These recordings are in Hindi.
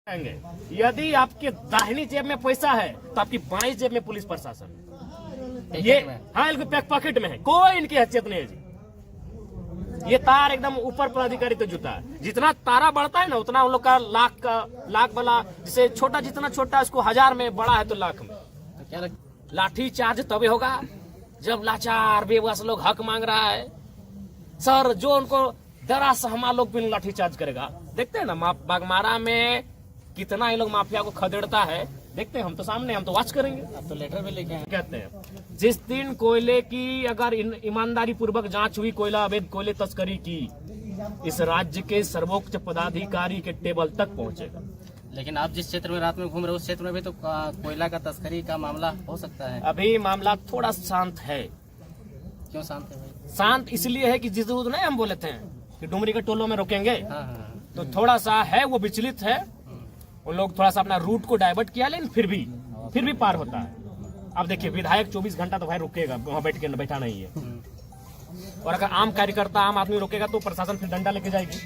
यदि आपके दाहिनी जेब में पैसा है तो आपकी बाईं जेब में पुलिस प्रशासन ये हाँ इनके पॉकेट में है, कोई इनकी हैसियत नहीं है जी। ये तार एकदम ऊपर पदाधिकारी तो जुटा है, जितना तारा बढ़ता है ना उतना उन लोग का लाख वाला जिसे छोटा जितना छोटा उसको 1000 में, बड़ा है तो लाख में। तो क्या लाठी चार्ज तभी होगा जब लाचार बेबस लोग हक मांग रहा है। सर जो उनको डरा सहमा लोग भी लाठी चार्ज करेगा। देखते हैं ना बागमारा में कितना ये लोग माफिया को खदेड़ता है, देखते हैं हम तो सामने, हम तो वॉच करेंगे। अब तो लेटर भी लेके आए। कहते हैं जिस दिन कोयले की अगर ईमानदारी पूर्वक जांच हुई, कोयला अवैध कोयले तस्करी की, इस राज्य के सर्वोच्च पदाधिकारी के टेबल तक पहुंचेगा। लेकिन आप जिस क्षेत्र में रात में घूम रहे हो उस क्षेत्र में भी तो कोयला का तस्करी का मामला हो सकता है। अभी मामला थोड़ा शांत है। क्यों शांत है भाई? शांत इसलिए है कि जिस दूध नहीं हम बोले थे कि डुमरी के टोलों में रोकेंगे, हाँ। तो थोड़ा सा है वो विचलित है। उन लोग थोड़ा सा अपना रूट को डाइवर्ट किया, लेकिन फिर भी पार होता है। अब देखिए विधायक 24 घंटा तो भाई रुकेगा, वहाँ बैठा नहीं है। और अगर आम कार्यकर्ता आम आदमी रोकेगा तो प्रशासन फिर डंडा लेके जाएगी।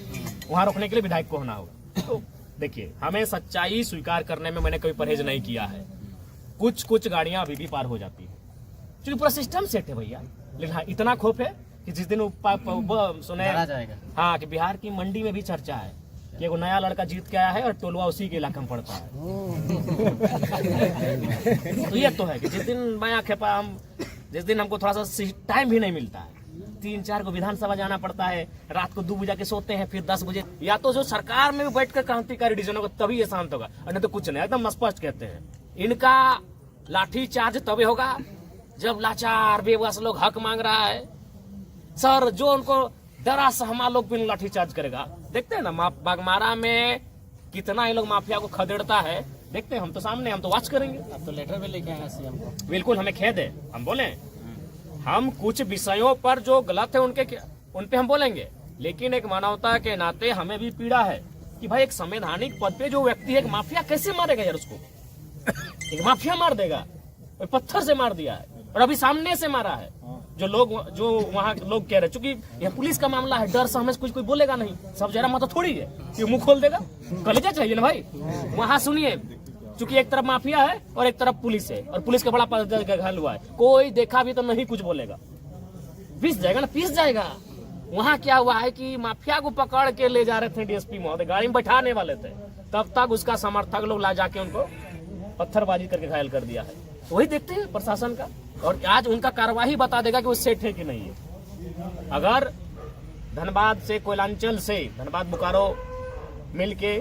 वहाँ रोकने के लिए विधायक को होना होगा। तो देखिए हमें सच्चाई स्वीकार करने में मैंने कभी परहेज नहीं किया है। कुछ गाड़ियां अभी भी पार हो जाती है क्योंकि पूरा सिस्टम सेट है भैया। लेकिन हाँ इतना खौफ है कि जिस दिन सुने हाँ कि बिहार की मंडी में भी चर्चा है कि एगो नया लड़का जीत के आया है और टोलवा उसी के इलाके में पड़ता है। तो ये तो है कि जिस दिन मैं खेपा जिस दिन हमको थोड़ा सा टाइम भी नहीं मिलता है, 3-4 को विधानसभा जाना पड़ता है, रात को 2 बजे के सोते हैं, फिर 10 बजे या तो जो सरकार में बैठ कर क्रांतिकारी डिसीजन होगा तभी ये शांत होगा, और नहीं तो कुछ नहीं। एकदम स्पष्ट कहते हैं इनका लाठी चार्ज तभी होगा जब लाचार बेबस लोग हक मांग रहा है। सर जो उनको डरा सहमा लोग भी लाठी चार्ज करेगा। देखते हैं ना बागमारा में कितना ये लोग माफिया को खदेड़ता है, देखते हैं हम तो सामने, हम तो वॉच करेंगे। अब तो लेटर भी लेके आए सीएम को। बिल्कुल हमें खेद है, हम बोले हम कुछ विषयों पर जो गलत है उन पे हम बोलेंगे, लेकिन एक मानवता के नाते हमें भी पीड़ा है कि भाई एक संवैधानिक पद पे जो व्यक्ति है, एक माफिया कैसे मारेगा यार उसको। एक माफिया मार देगा, पत्थर से मार दिया है और अभी सामने से मारा है। जो वहाँ लोग कह रहे, चूंकि यह पुलिस का मामला है, डर से हमें कुछ कोई बोलेगा नहीं, सब जरा मत थोड़ी है कि मुंह खोल देगा। कलेजा चाहिए ना भाई। वहाँ सुनिए, चूंकि एक तरफ माफिया है और एक तरफ पुलिस है, और पुलिस का बड़ा घायल हुआ है, कोई देखा भी तो नहीं कुछ बोलेगा, पीस जाएगा ना, पीस जाएगा। वहाँ क्या हुआ है कि माफिया को पकड़ के ले जा रहे थे डीएसपी महोदय, गाड़ी में बैठाने वाले थे, तब तक उसका समर्थक लोग ला जाके उनको पत्थरबाजी करके घायल कर दिया है। वही देखते हैं प्रशासन का, और आज उनका कार्रवाई बता देगा कि वो सेट है कि नहीं है। अगर धनबाद से कोयलांचल से धनबाद बोकारो मिलके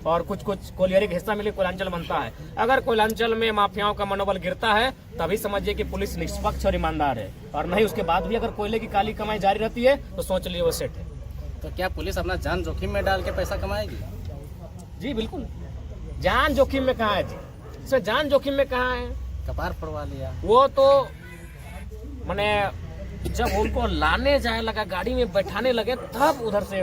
और कुछ कोलियरी का हिस्सा मिलकर कोयलांचल बनता है, अगर कोयलांचल में माफियाओं का मनोबल गिरता है तभी समझिए कि पुलिस निष्पक्ष और ईमानदार है, और नहीं उसके बाद भी अगर कोयले की काली कमाई जारी रहती है तो सोच लिए वो सेट है। तो क्या पुलिस अपना जान जोखिम में डाल के पैसा कमाएगी? जी बिल्कुल, जान जोखिम में कहाँ है जी, सर जान जोखिम में कहाँ है। कपार फोड़वा लिया वो तो मैंने जब उनको लाने जाए लगा, गाड़ी में बैठाने लगे, तब उधर से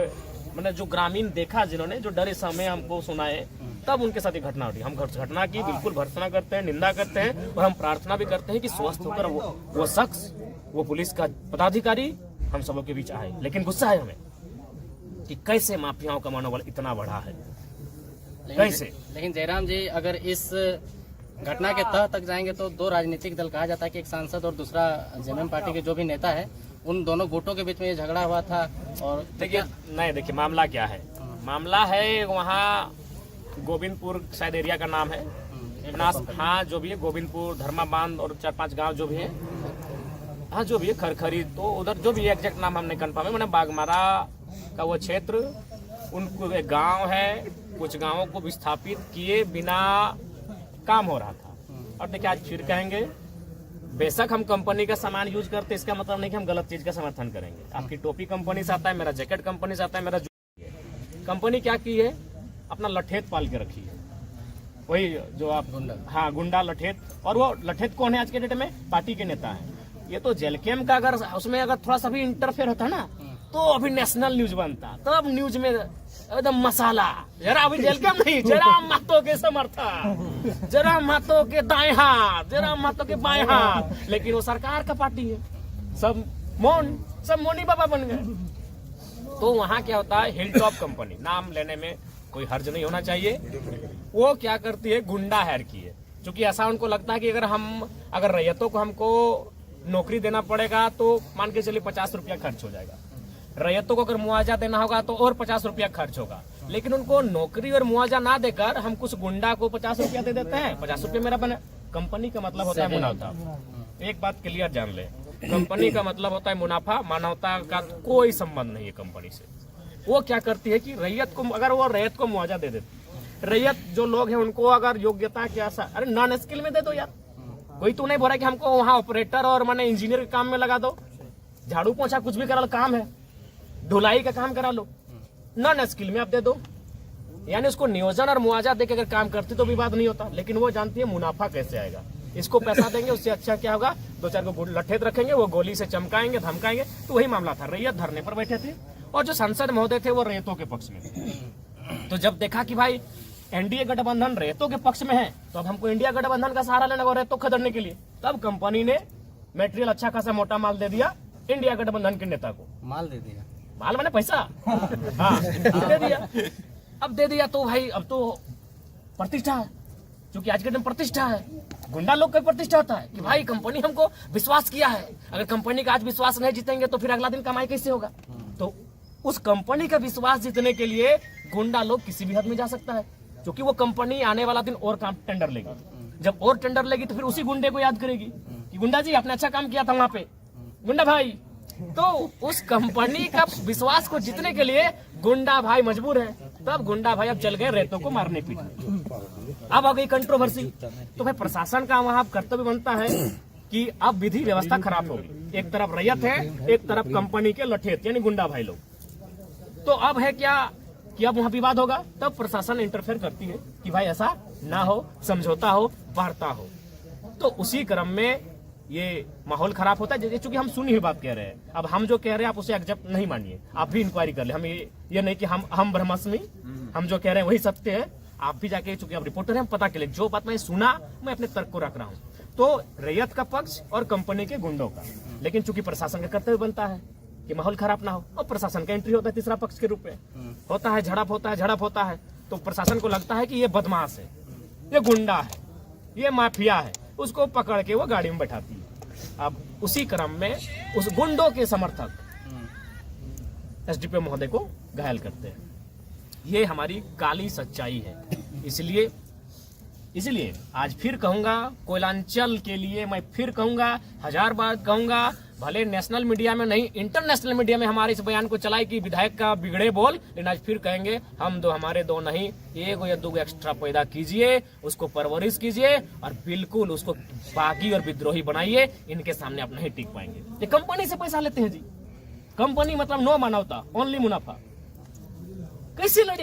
मैंने जो ग्रामीण देखा, जिन्होंने जो डरे समय हमको सुनाए, तब उनके साथ ये घटना हुई। हम घटना की बिल्कुल भर्त्सना करते हैं, निंदा करते हैं, और हम प्रार्थना भी करते हैं कि स्वस्थ होकर वो शख्स, वो पुलिस का पदाधिकारी हम सबों के बीच आए। लेकिन गुस्सा है हमें कि कैसे माफियाओं का मनोबल इतना बढ़ा है, कैसे। लेकिन जयराम जी, अगर इस घटना के तह तक जाएंगे तो 2 राजनीतिक दल, कहा जाता है कि एक सांसद और दूसरा जेएमएम पार्टी के जो भी नेता है, उन दोनों गुटों के बीच में ये झगड़ा हुआ था। और देखिए मामला क्या है, मामला है वहाँ गोविंदपुर शायद एरिया का नाम है, हाँ जो भी है, गोविंदपुर, धर्मा बांध और 4-5 गांव जो भी है, हाँ जो भी है, खरखरी, तो उधर जो भी एग्जैक्ट नाम हमने कन्फर्म है, मैंने बागमारा का वो क्षेत्र, उनको एक गाँव है, कुछ गाँवों को विस्थापित किए बिना काम हो रहा था। और देखिए आज फिर कहेंगे, बेशक हम कंपनी का सामान यूज करते, इसका मतलब नहीं कि हम गलत चीज का समर्थन करेंगे। आपकी टोपी कंपनी से आता है, मेरा जैकेट कंपनी से आता है, मेरा कंपनी क्या की है, अपना लठेत पाल के रखी है, वही जो आप हाँ गुंडा लठेत। और वो लठेत कौन है आज के डेट में? पार्टी के नेता है। ये तो जेलकेम का अगर उसमें अगर थोड़ा सा भी इंटरफेयर होता ना तो अभी नेशनल न्यूज बनता, तब न्यूज में एकदम मसाला। जरा अभी जेलकेम नहीं, जरा महतो के समर्थक, जरा महतो के दाएं हाथ, जरा महतो के बाएं हाथ, लेकिन वो सरकार का पार्टी है, सब मोनी बाबा बन गए। तो वहाँ क्या होता है, हिल टॉप कंपनी, नाम लेने में कोई हर्ज नहीं होना चाहिए। वो क्या करती है, गुंडा हायर की है। क्योंकि ऐसा उनको लगता है कि अगर रैयतों को हमको नौकरी देना पड़ेगा तो मान के चलिए 50 रुपया खर्च हो जाएगा, रैयतों को अगर मुआवजा देना होगा तो और 50 रुपया खर्च होगा। लेकिन उनको नौकरी और मुआवजा ना देकर हम कुछ गुंडा को 50 रुपया दे देते हैं, 50 रुपया मेरा बने। कंपनी का मतलब होता है मुनाफा। एक बात क्लियर जान ले, कंपनी का मतलब होता है मुनाफा, मानवता का कोई संबंध नहीं है कंपनी से। वो क्या करती है कि रैयत को, अगर वो रैयत को मुआवजा दे देती, रैयत जो लोग हैं उनको अगर योग्यता के आशा, अरे नॉन स्किल में दे दो यार। कोई तो नहीं बोल रहा कि हमको वहाँ ऑपरेटर और माने इंजीनियर के काम में लगा दो, झाड़ू पोछा कुछ भी करा लो काम है, ढुलाई का काम करा लो, नॉन स्किल में आप दे दो। यानी उसको नियोजन और मुआवजा देकर अगर काम करती तो विवाद नहीं होता। लेकिन वो जानती है मुनाफा कैसे आएगा, इसको पैसा देंगे उससे अच्छा क्या होगा, 2-4 को लठेत रखेंगे, वो गोली से चमकाएंगे धमकाएंगे। तो वही मामला था, रैयत धरने पर बैठे थे और जो सांसद महोदय थे वो रैयतों के पक्ष में। तो जब देखा कि भाई एनडीए गठबंधन रैयतों के पक्ष में है तो अब हमको इंडिया गठबंधन का सहारा लेना होगा रैयतों खदेड़ने के लिए। तब कंपनी ने मटेरियल अच्छा खासा मोटा माल दे दिया इंडिया गठबंधन के नेता को। माल दे दिया, माल मैंने पैसा हाँ दे दिया। अब दे दिया तो भाई अब तो प्रतिष्ठा है, क्योंकि आज के दिन प्रतिष्ठा है, गुंडा लोग का प्रतिष्ठा होता है कि भाई कंपनी हमको विश्वास किया है, अगर कंपनी का आज विश्वास नहीं जीतेंगे तो फिर अगला दिन कमाई कैसे होगा। तो उस कंपनी का विश्वास जीतने के लिए गुंडा लोग किसी भी हद में जा सकता है, क्योंकि वो कंपनी आने वाला दिन और काम टेंडर लेगी। जब और टेंडर लेगी तो फिर उसी गुंडे को याद करेगी कि गुंडा जी आपने अच्छा काम किया था वहां पे, गुंडा भाई। तो उस कंपनी का विश्वास को जीतने के लिए गुंडा भाई मजबूर है। तब गुंडा भाई अब चल गए रैयतों को मारने पीटने। अब आ गई कंट्रोवर्सी। तो भाई प्रशासन का वहां कर्तव्य बनता है कि अब विधि व्यवस्था खराब होगी, एक तरफ रैयत है, एक तरफ कंपनी के लठेत यानी गुंडा भाई लोग। तो अब है क्या कि अब वहां विवाद होगा, तब प्रशासन इंटरफेयर करती है कि भाई ऐसा ना हो, समझौता हो, वार्ता हो। तो उसी क्रम में ये माहौल खराब होता है। चूंकि हम सुनी हुई बात कह रहे हैं, अब हम जो कह रहे हैं आप उसे एक्सेप्ट नहीं मानिए, आप भी इंक्वायरी कर ले। हम ये नहीं कि हम ब्रह्मास्मि, हम जो कह रहे हैं वही सत्य है। आप भी जाके, चूंकि आप रिपोर्टर हैं, हम पता कर ले। जो बात मैं सुना मैं अपने तर्क को रख रहा हूँ। तो रैयत का पक्ष और कंपनी के गुंडों का, लेकिन चूंकि प्रशासन का कर्तव्य बनता है कि माहौल खराब ना हो, और प्रशासन का एंट्री होता है तीसरा पक्ष के रूप में। होता है झड़प होता है तो प्रशासन को लगता है कि ये बदमाश है, ये गुंडा है, ये माफिया है, उसको पकड़ के वो गाड़ी में बैठाती है। अब उसी क्रम में उस गुंडों के समर्थक एसडीपीओ महोदय को घायल करते हैं। ये हमारी काली सच्चाई है। इसलिए आज फिर कहूंगा, कोयलांचल के लिए मैं फिर कहूंगा, 1000 बार कहूंगा, भले नेशनल मीडिया में नहीं इंटरनेशनल मीडिया में हमारे इस बयान को चलाए कि विधायक का बिगड़े बोल, लेकिन आज फिर कहेंगे हम दो हमारे दो नहीं, 1 या 2 एक्स्ट्रा पैदा कीजिए, उसको परवरिश कीजिए और बिल्कुल उसको बागी और विद्रोही बनाइए। इनके सामने आप नहीं टिक पाएंगे। ये कंपनी से पैसा लेते हैं जी, कंपनी मतलब नो मानवता, ओनली मुनाफा, कैसे लड़े।